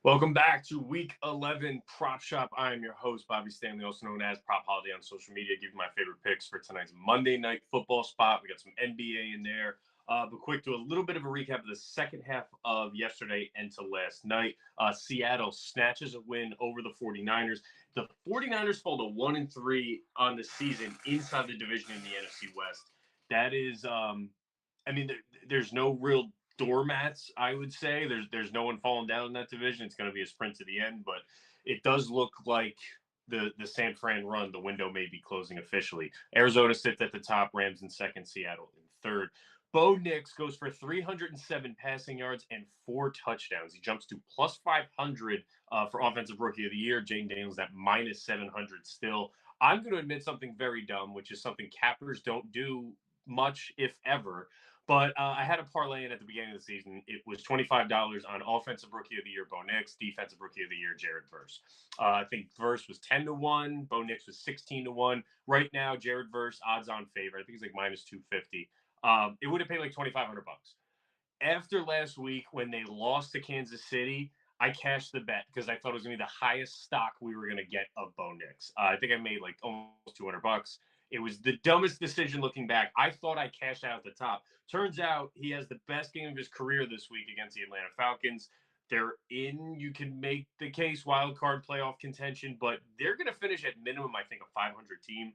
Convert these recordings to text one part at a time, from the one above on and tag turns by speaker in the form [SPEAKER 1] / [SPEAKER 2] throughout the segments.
[SPEAKER 1] Welcome back to Week 11 Prop Shop. I am your host, Bobby Stanley, also known as PropHolliday on social media. Give you my favorite picks for tonight's Monday Night Football spot. We got some NBA in there. But quick, do a little bit of a recap of the second half of yesterday and to last night. Seattle snatches a win over the 49ers. The 49ers fall to 1-3 on the season inside the division in the NFC West. That is, there's no real doormats, I would say. There's no one falling down in that division. It's going to be a sprint to the end, but it does look like the San Fran run, the window may be closing officially. Arizona sits at the top, Rams in second, Seattle in third. Bo Nix goes for 307 passing yards and 4 touchdowns. He jumps to plus 500 for Offensive Rookie of the Year. Jane Daniels at minus 700 still. I'm going to admit something very dumb, which is something cappers don't do much, if ever. But I had a parlay in at the beginning of the season. It was $25 on Offensive Rookie of the Year, Bo Nix, Defensive Rookie of the Year, Jared Verse. I think Verse was 10-1, Bo Nix was 16-1. Right now, Jared Verse, odds-on favorite. I think he's like minus 250. It would have paid like $2,500. After last week, when they lost to Kansas City, I cashed the bet because I thought it was going to be the highest stock we were going to get of Bo Nix. I think I made like almost $200. It was the dumbest decision looking back. I thought I cashed out at the top. Turns out he has the best game of his career this week against the Atlanta Falcons. They're in, you can make the case, wild card playoff contention, but they're going to finish at minimum, I think, a 500 team.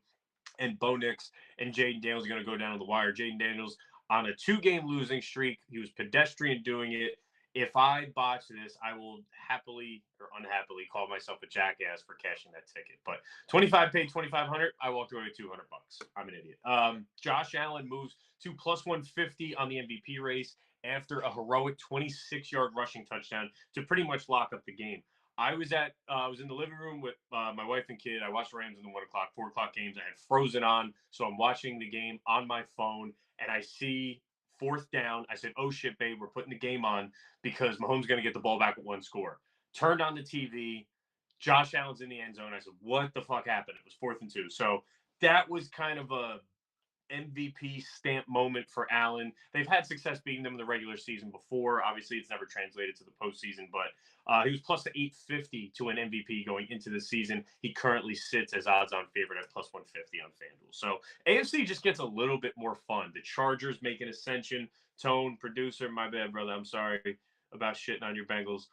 [SPEAKER 1] And Bo Nix and Jaden Daniels are going to go down to the wire. Jaden Daniels on a 2-game losing streak. He was pedestrian doing it. If I botch this, I will happily or unhappily call myself a jackass for cashing that ticket. But 25 paid 2,500. I walked away with $200. I'm an idiot. Josh Allen moves to plus 150 on the MVP race after a heroic 26-yard rushing touchdown to pretty much lock up the game. I was in the living room with my wife and kid. I watched the Rams in the 1 o'clock, 4 o'clock games. I had Frozen on, so I'm watching the game on my phone, and I see 4th down. I said, oh, shit, babe, we're putting the game on because Mahomes is going to get the ball back with 1 score. Turned on the TV. Josh Allen's in the end zone. I said, what the fuck happened? It was 4th and 2. So that was kind of a MVP stamp moment for Allen. They've had success beating them in the regular season before. Obviously, it's never translated to the postseason, but he was plus 850 to an MVP going into the season. He currently sits as odds-on favorite at plus 150 on FanDuel. So AFC just gets a little bit more fun. The Chargers make an ascension. Tone, producer, my bad, brother. I'm sorry about shitting on your Bengals.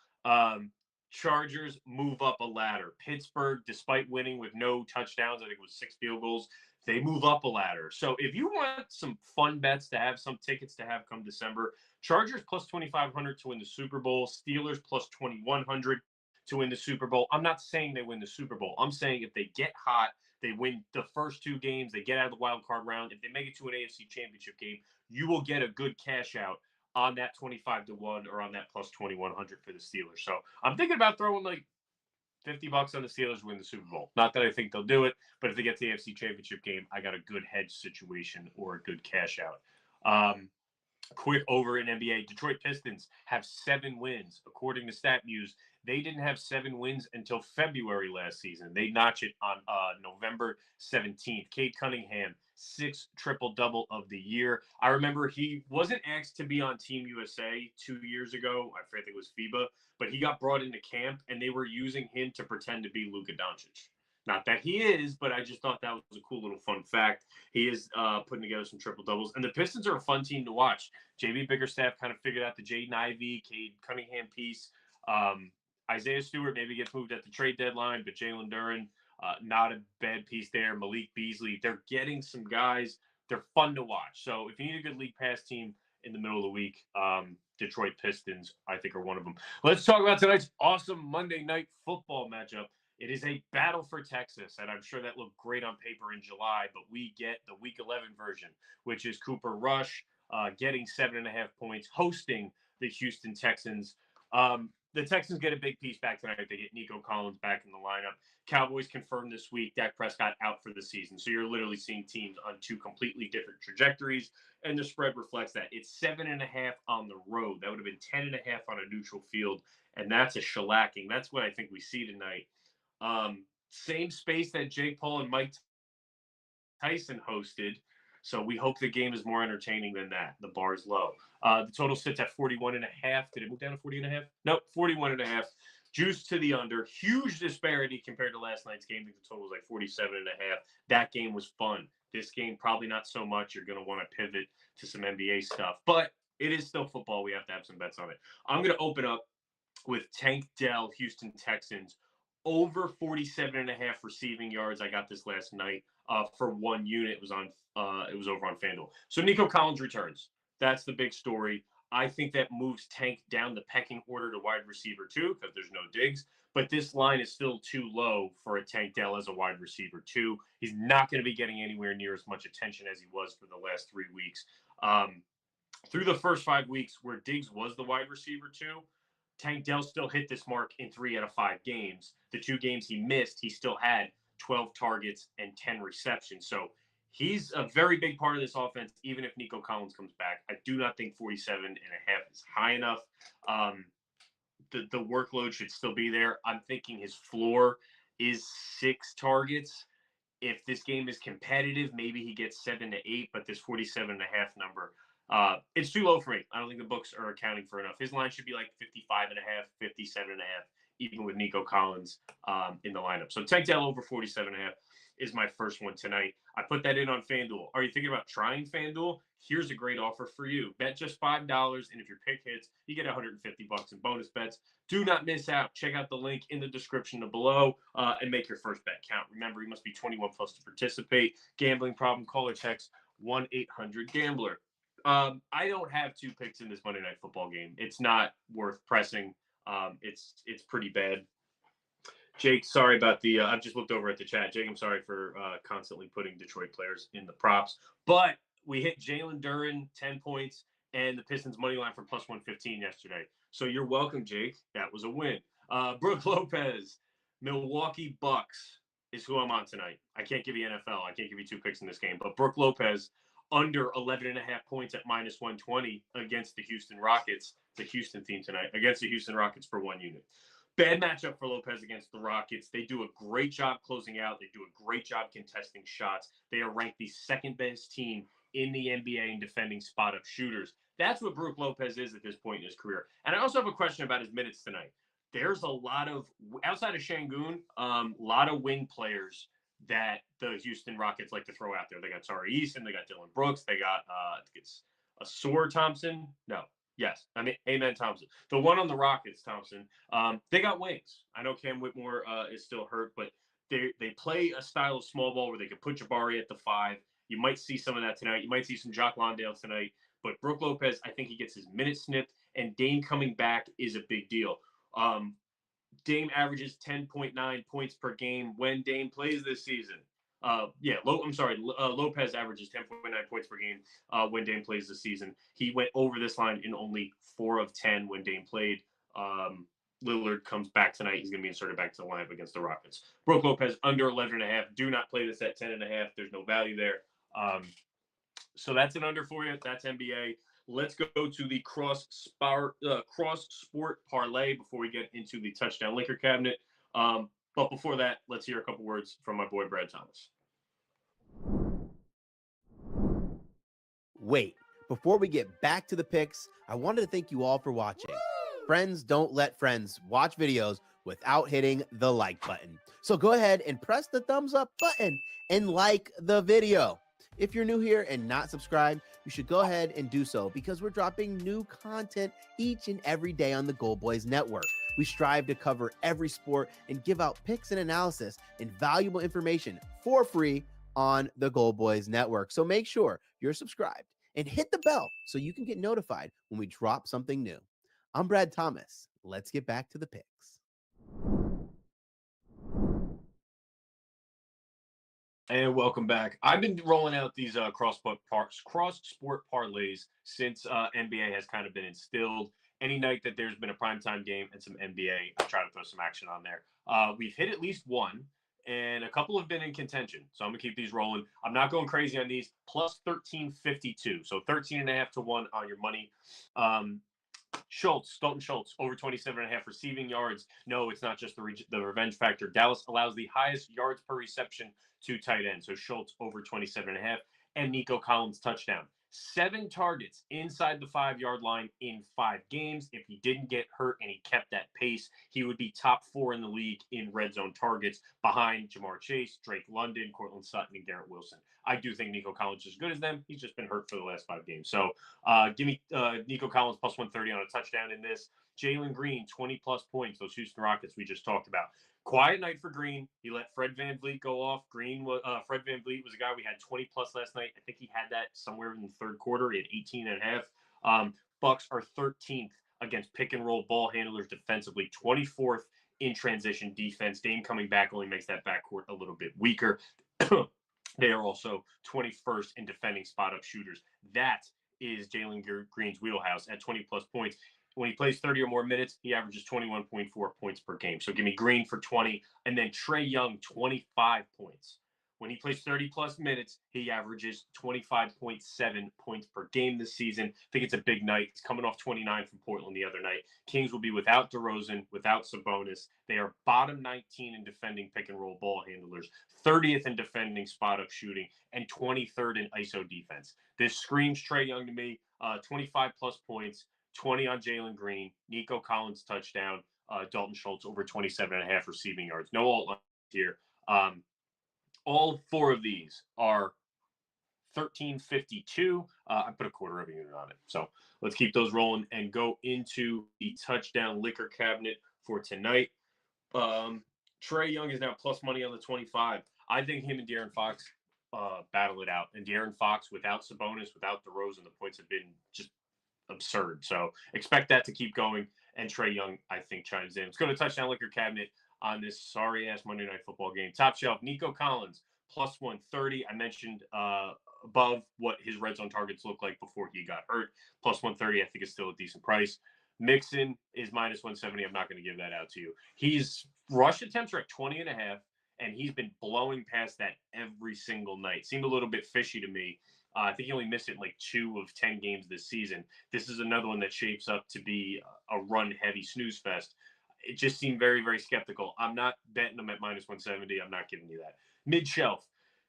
[SPEAKER 1] Chargers move up a ladder. Pittsburgh, despite winning with no touchdowns, I think it was 6 field goals, they move up a ladder. So if you want some fun bets to have, some tickets to have come December, Chargers plus 2,500 to win the Super Bowl, Steelers plus 2,100 to win the Super Bowl. I'm not saying they win the Super Bowl. I'm saying if they get hot, they win the first 2 games, they get out of the wild card round. If they make it to an AFC championship game, you will get a good cash out on that 25-1 or on that plus 2,100 for the Steelers. So I'm thinking about throwing like $50 on the Steelers to win the Super Bowl. Not that I think they'll do it, but if they get to the AFC Championship game, I got a good hedge situation or a good cash out. Quick over in NBA, Detroit Pistons have 7 wins. According to StatMuse, they didn't have 7 wins until February last season. They notch it on November 17th. Cade Cunningham, 6th triple-double of the year. I remember he wasn't asked to be on Team USA 2 years ago. I think it was FIBA, but he got brought into camp, and they were using him to pretend to be Luka Doncic. Not that he is, but I just thought that was a cool little fun fact. He is putting together some triple-doubles. And the Pistons are a fun team to watch. JB Bickerstaff kind of figured out the Jaden Ivey, Cade Cunningham piece. Isaiah Stewart maybe gets moved at the trade deadline, but Jalen Duren, not a bad piece there. Malik Beasley. They're getting some guys. They're fun to watch. So if you need a good league pass team in the middle of the week, Detroit Pistons, I think, are one of them. Let's talk about tonight's awesome Monday Night Football matchup. It is a battle for Texas, and I'm sure that looked great on paper in July, but we get the Week 11 version, which is Cooper Rush getting 7.5 points, hosting the Houston Texans. The Texans get a big piece back tonight. They get Nico Collins back in the lineup. Cowboys confirmed this week Dak Prescott out for the season. So you're literally seeing teams on 2 completely different trajectories, and the spread reflects that. It's 7.5 on the road. That would have been 10.5 on a neutral field, and that's a shellacking. That's what I think we see tonight. Same space that Jake Paul and Mike Tyson hosted. So we hope the game is more entertaining than that. The bar is low. The total sits at 41.5. Did it move down to 40.5? Nope, 41.5. Juice to the under. Huge disparity compared to last night's game. I think the total was like 47.5. That game was fun. This game, probably not so much. You're going to want to pivot to some NBA stuff. But it is still football. We have to have some bets on it. I'm going to open up with Tank Dell, Houston Texans, over 47.5 receiving yards. I got this last night for 1 unit. It was over on FanDuel. So Nico Collins returns. That's the big story. I think that moves Tank down the pecking order to wide receiver 2 because there's no Diggs. But this line is still too low for a Tank Dell as a wide receiver 2. He's not going to be getting anywhere near as much attention as he was for the last 3 weeks. Through the first 5 weeks where Diggs was the wide receiver 2, Tank Dell still hit this mark in 3 out of 5 games. The 2 games he missed, he still had 12 targets and 10 receptions. So he's a very big part of this offense, even if Nico Collins comes back. I do not think 47.5 is high enough. The workload should still be there. I'm thinking his floor is 6 targets. If this game is competitive, maybe he gets 7 to 8, but this 47.5 number, it's too low for me. I don't think the books are accounting for enough. His line should be like 55.5, 57.5, even with Nico Collins in the lineup. So Tank Dell over 47.5 is my first one tonight. I put that in on FanDuel. Are you thinking about trying FanDuel? Here's a great offer for you. Bet just $5, and if your pick hits, you get $150 in bonus bets. Do not miss out. Check out the link in the description below and make your first bet count. Remember, you must be 21 plus to participate. Gambling problem? Call or text 1-800-GAMBLER. I don't have 2 picks in this Monday Night Football game. It's not worth pressing. It's pretty bad. Jake, sorry about the I've just looked over at the chat. Jake, I'm sorry for constantly putting Detroit players in the props. But we hit Jalen Duren, 10 points, and the Pistons money line for plus 115 yesterday. So you're welcome, Jake. That was a win. Brooke Lopez, Milwaukee Bucks is who I'm on tonight. I can't give you NFL. I can't give you 2 picks in this game. But Brooke Lopez, under 11.5 points at minus 120 against the Houston Rockets, the Houston team tonight, against the Houston Rockets for 1 unit. Bad matchup for Lopez against the Rockets. They do a great job closing out. They do a great job contesting shots. They are ranked the 2nd best team in the NBA in defending spot-up shooters. That's what Brooke Lopez is at this point in his career. And I also have a question about his minutes tonight. There's a lot of, outside of Şengün, lot of wing players that the Houston Rockets like to throw out there. They got Tari Eason, they got Dylan Brooks, they got I think it's Asor Thompson. No, yes, I mean Amen Thompson. The one on the Rockets, Thompson. They got wings. I know Cam Whitmore is still hurt, but they play a style of small ball where they can put Jabari at the 5. You might see some of that tonight. You might see some Jock Landale tonight. But Brooke Lopez, I think he gets his minutes snipped, and Dame coming back is a big deal. Dame averages 10.9 points per game when Dame plays this season. Lopez averages 10.9 points per game when Dame plays this season. He went over this line in only 4 of 10 when Dame played. Lillard comes back tonight. He's going to be inserted back to the lineup against the Rockets. Brooke Lopez under 11.5. Do not play this at 10.5. There's no value there. So that's an under for you. That's NBA. Let's go to the cross sport parlay before we get into the touchdown liquor cabinet. But before that, let's hear a couple words from my boy Brad Thomas.
[SPEAKER 2] Wait, before we get back to the picks, I wanted to thank you all for watching. Friends don't let friends watch videos without hitting the like button. So go ahead and press the thumbs up button and like the video. If you're new here and not subscribed, you should go ahead and do so because we're dropping new content each and every day on the GoldBoys Network. We strive to cover every sport and give out picks and analysis and valuable information for free on the GoldBoys Network. So make sure you're subscribed and hit the bell so you can get notified when we drop something new. I'm Brad Thomas. Let's get back to the picks.
[SPEAKER 1] And welcome back. I've been rolling out these cross sport parlays since NBA has kind of been instilled. Any night that there's been a primetime game and some NBA, I try to throw some action on there. We've hit at least one, and a couple have been in contention. So I'm going to keep these rolling. I'm not going crazy on these. Plus 1352. So 13.5 to 1 on your money. Dalton Schultz, over 27.5 receiving yards. No, it's not just the revenge factor. Dallas allows the highest yards per reception to tight end. So Schultz over 27.5, and Nico Collins touchdown. 7 targets inside the 5-yard line in 5 games. If he didn't get hurt and he kept that pace, he would be top 4 in the league in red zone targets behind Jamar Chase, Drake London, Cortland Sutton, and Garrett Wilson. I do think Nico Collins is as good as them. He's just been hurt for the last 5 games. So give me Nico Collins plus 130 on a touchdown in this. Jalen Green, 20-plus points, those Houston Rockets we just talked about. Quiet night for Green. He let Fred VanVleet go off. Fred VanVleet was a guy we had 20-plus last night. I think he had that somewhere in the third quarter. He had 18 and a half. Bucks are 13th against pick-and-roll ball handlers defensively, 24th in transition defense. Dame coming back only makes that backcourt a little bit weaker. They are also 21st in defending spot-up shooters. That is Jalen Green's wheelhouse at 20-plus points. When he plays 30 or more minutes, he averages 21.4 points per game. So give me Green for 20, and then Trae Young, 25 points. When he plays 30-plus minutes, he averages 25.7 points per game this season. I think it's a big night. He's coming off 29 from Portland the other night. Kings will be without DeRozan, without Sabonis. They are bottom 19 in defending pick-and-roll ball handlers, 30th in defending spot-up shooting, and 23rd in ISO defense. This screams Trae Young to me, 25-plus points. 20 on Jalen Green, Nico Collins touchdown, Dalton Schultz over 27.5 receiving yards. No alt lines here. All 4 of these are 1352. I put a quarter of a unit on it. So let's keep those rolling and go into the touchdown liquor cabinet for tonight. Trae Young is now plus money on the 25. I think him and De'Aaron Fox battle it out. And De'Aaron Fox without Sabonis, without DeRozan, the points have been just absurd. So expect that to keep going. And Trae Young, I think, chimes in. Let's go to touchdown liquor cabinet on this sorry-ass Monday Night Football game. Top shelf, Nico Collins, plus 130. I mentioned above what his red zone targets look like before he got hurt. Plus 130, I think, is still a decent price. Mixon is minus 170. I'm not going to give that out to you. His rush attempts are at 20 and a half, and he's been blowing past that every single night. Seemed a little bit fishy to me. I think he only missed it in like 2 of 10 games this season. This is another one that shapes up to be a run-heavy snooze fest. It just seemed very, very skeptical. I'm not betting him at minus 170. I'm not giving you that. Mid-shelf,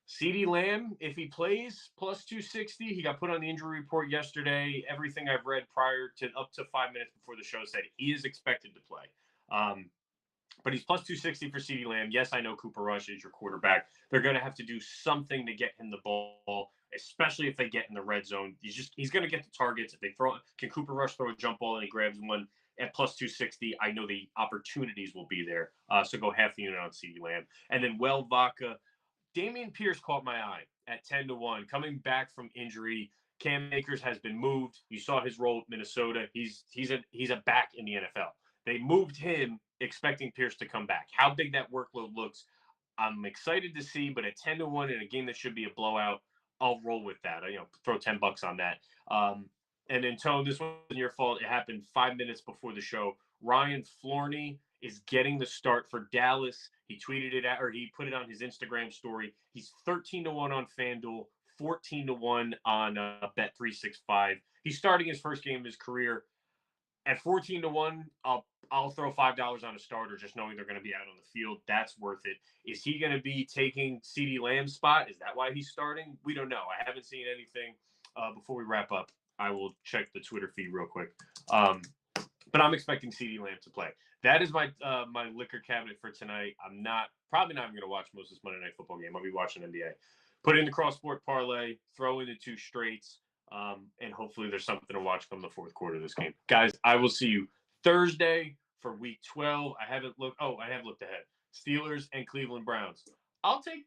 [SPEAKER 1] CeeDee Lamb, if he plays, plus 260. He got put on the injury report yesterday. Everything I've read prior to up to 5 minutes before the show said he is expected to play. But he's plus 260 for CeeDee Lamb. Yes, I know Cooper Rush is your quarterback. They're going to have to do something to get him the ball, especially if they get in the red zone. He's going to get the targets. If they can Cooper Rush throw a jump ball and he grabs one at plus 260, I know the opportunities will be there. So go half the unit on CeeDee Lamb. And then Vodka. Damian Pierce caught my eye at 10-1. Coming back from injury, Cam Akers has been moved. You saw his role at Minnesota. He's a back in the NFL. They moved him expecting Pierce to come back. How big that workload looks, I'm excited to see, but at 10-1 in a game that should be a blowout, I'll roll with that. Throw $10 on that. And then, Tone, this wasn't your fault. It happened 5 minutes before the show. Ryan Florney is getting the start for Dallas. He tweeted it out, or he put it on his Instagram story. He's 13-1 on FanDuel, 14-1 on Bet365. He's starting his first game of his career. At 14-1, I'll throw $5 on a starter, just knowing they're going to be out on the field. That's worth it. Is he going to be taking CeeDee Lamb's spot? Is that why he's starting? We don't know. I haven't seen anything. Before we wrap up, I will check the Twitter feed real quick. But I'm expecting CeeDee Lamb to play. That is my liquor cabinet for tonight. I'm probably not even going to watch most of this Monday Night Football game. I'll be watching NBA. Put in the cross-sport parlay, throw in the 2 straights, and hopefully there's something to watch come the fourth quarter of this game. Guys, I will see you Thursday for Week 12. I have looked ahead. Steelers and Cleveland Browns. I'll take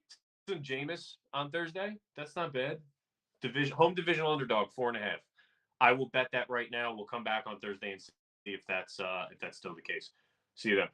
[SPEAKER 1] some Jameis on Thursday. That's not bad. Home divisional underdog, 4.5. I will bet that right now. We'll come back on Thursday and see if that's still the case. See you then.